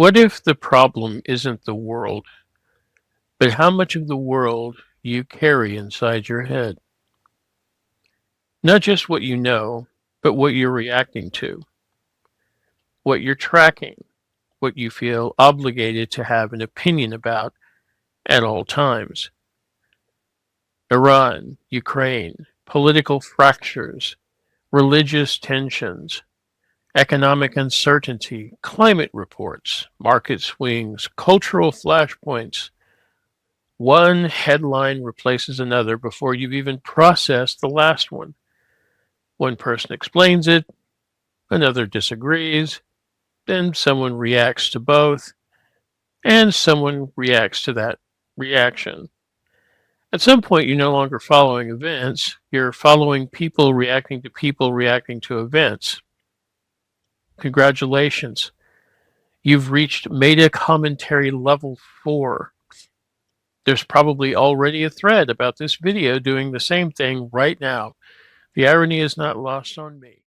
What if the problem isn't the world, but how much of the world you carry inside your head? Not just what you know, but what you're reacting to, what you're tracking, what you feel obligated to have an opinion about at all times. Iran, Ukraine, political fractures, religious tensions, economic uncertainty, climate reports, market swings, cultural flashpoints. One headline replaces another before you've even processed the last one. One person explains it, another disagrees, then someone reacts to both, and someone reacts to that reaction. At some point, you're no longer following events, you're following people reacting to events. Congratulations. You've reached meta commentary level 4. There's probably already a thread about this video doing the same thing right now. The irony is not lost on me.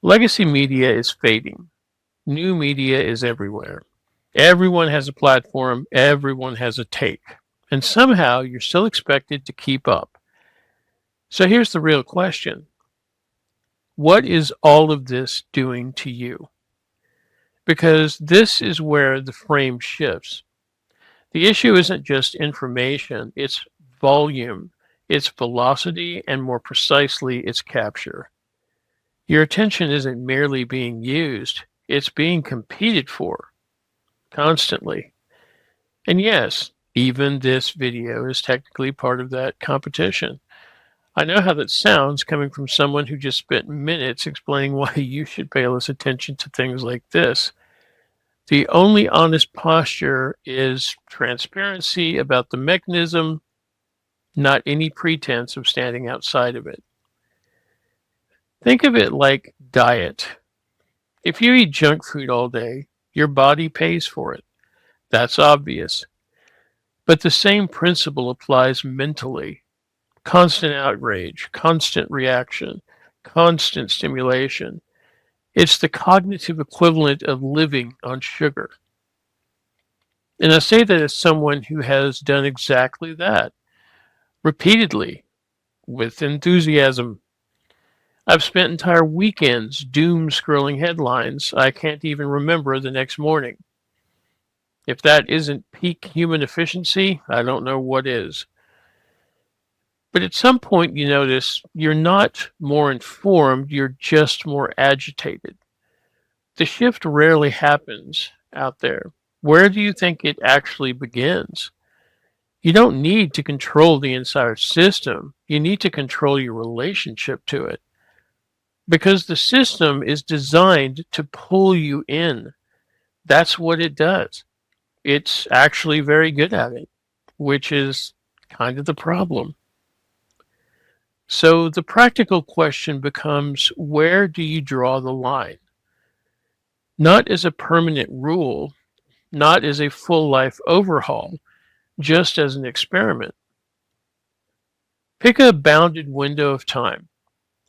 Legacy media is fading. New media is everywhere. Everyone has a platform, everyone has a take. And somehow you're still expected to keep up. So here's the real question. What is all of this doing to you? Because this is where the frame shifts. The issue isn't just information, it's volume, its velocity, and more precisely, its capture. Your attention isn't merely being used, it's being competed for constantly. And yes, even this video is technically part of that competition. I know how that sounds coming from someone who just spent minutes explaining why you should pay less attention to things like this. The only honest posture is transparency about the mechanism, not any pretense of standing outside of it. Think of it like diet. If you eat junk food all day, your body pays for it. That's obvious. But the same principle applies mentally. Constant outrage, constant reaction, constant stimulation. It's the cognitive equivalent of living on sugar. And I say that as someone who has done exactly that, repeatedly, with enthusiasm. I've spent entire weekends doom scrolling headlines I can't even remember the next morning. If that isn't peak human efficiency, I don't know what is. But at some point you notice you're not more informed, you're just more agitated. The shift rarely happens out there. Where do you think it actually begins? You don't need to control the entire system. You need to control your relationship to it. Because the system is designed to pull you in. That's what it does. It's actually very good at it, which is kind of the problem. So the practical question becomes, where do you draw the line? Not as a permanent rule, not as a full life overhaul, just as an experiment. Pick a bounded window of time,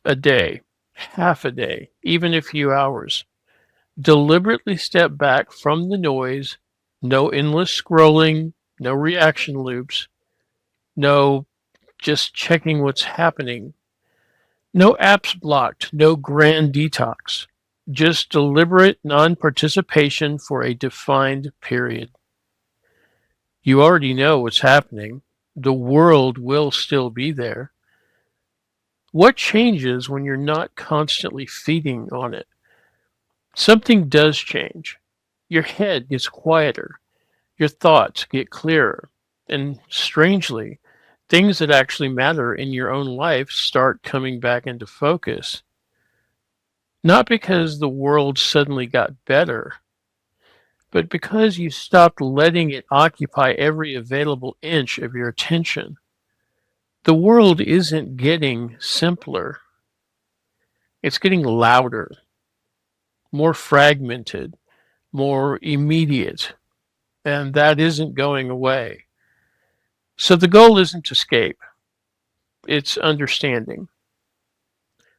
a day, half a day, even a few hours. Deliberately step back from the noise, no endless scrolling, no reaction loops, no just checking what's happening. No apps blocked, no grand detox. Just deliberate non-participation for a defined period. You already know what's happening. The world will still be there. What changes when you're not constantly feeding on it? Something does change. Your head gets quieter. Your thoughts get clearer. And strangely, things that actually matter in your own life start coming back into focus. Not because the world suddenly got better, but because you stopped letting it occupy every available inch of your attention. The world isn't getting simpler. It's getting louder, more fragmented, more immediate, and that isn't going away. So the goal isn't escape, it's understanding.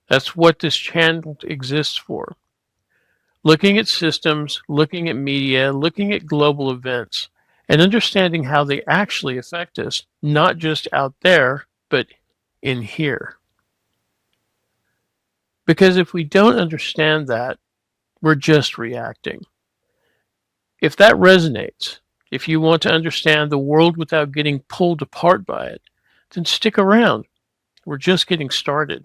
That's what this channel exists for. Looking at systems, looking at media, looking at global events, and understanding how they actually affect us, not just out there, but in here. Because if we don't understand that, we're just reacting. If that resonates, if you want to understand the world without getting pulled apart by it, then stick around. We're just getting started.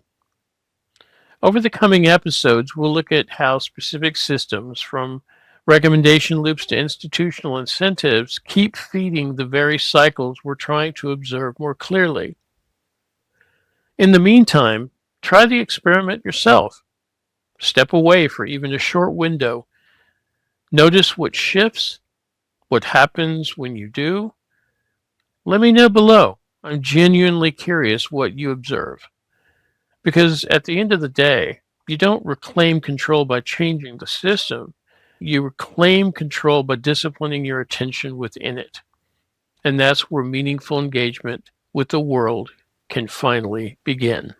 Over the coming episodes, we'll look at how specific systems, from recommendation loops to institutional incentives, keep feeding the very cycles we're trying to observe more clearly. In the meantime, try the experiment yourself. Step away for even a short window. Notice what shifts, what happens when you do. Let me know below. I'm genuinely curious what you observe. Because at the end of the day, you don't reclaim control by changing the system. You reclaim control by disciplining your attention within it. And that's where meaningful engagement with the world can finally begin.